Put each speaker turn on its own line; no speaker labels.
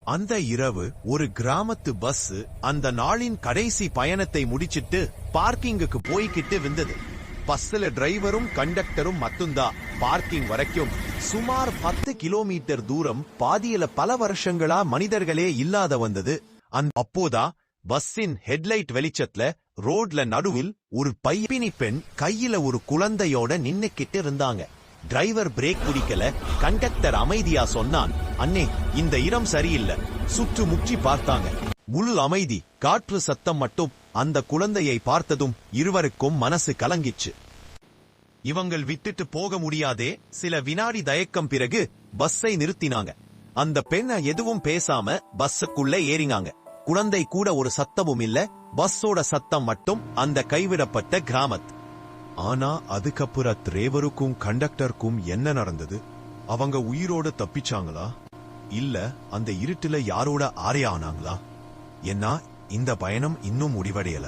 அந்த இரவு ஒரு கிராமத்து பஸ் அந்த நாளின் கடைசி பயணத்தை முடிச்சிட்டு பார்க்கிங்குக்கு போய்கிட்டு வந்தது. பஸ்ல டிரைவரும் கண்டக்டரும் மட்டும்தான். பார்க்கிங் வரைக்கும் சுமார் 10 கிலோமீட்டர் தூரம் பாதியில பல வருஷங்களா மனிதர்களே இல்லாத வந்தது. அப்போதான் பஸ்ஸின் ஹெட்லைட் வெளிச்சத்துல ரோட்ல நடுவில் ஒரு பைப்பினி பெண் கையில ஒரு குழந்தையோட நின்னுக்கிட்டு இருந்தாங்க. டிரைவர் பிரேக் பிடிக்கல. கண்டக்டர் அமைதியா சொன்னான், அண்ணே இந்த இடம் சரியில்லை. சுற்று முற்றி பார்த்தாங்க. முழு அமைதி, காற்று சத்தம் மட்டும். அந்த குழந்தையை பார்த்ததும் இருவருக்கும் மனசு கலங்கிச்சு. இவங்கள் விட்டுட்டு போக முடியாதே. சில வினாடி தயக்கம் பிறகு பஸ்ஸை நிறுத்தினாங்க. அந்த பெண்ண எதுவும் பேசாம பஸ்ஸுக்குள்ள ஏறினாங்க. குழந்தை கூட ஒரு சத்தமும் இல்ல. பஸ்ஸோட சத்தம் மட்டும் அந்த கைவிடப்பட்ட கிராமத். ஆனா அதுக்கப்புறம் டிரைவருக்கும் கண்டக்டருக்கும் என்ன நடந்தது? அவங்க உயிரோட தப்பிச்சாங்களா இல்ல அந்த இருட்டுல யாரோட ஆரையானாங்களா? ஏன்னா இந்த பயணம் இன்னும் முடிவடையல.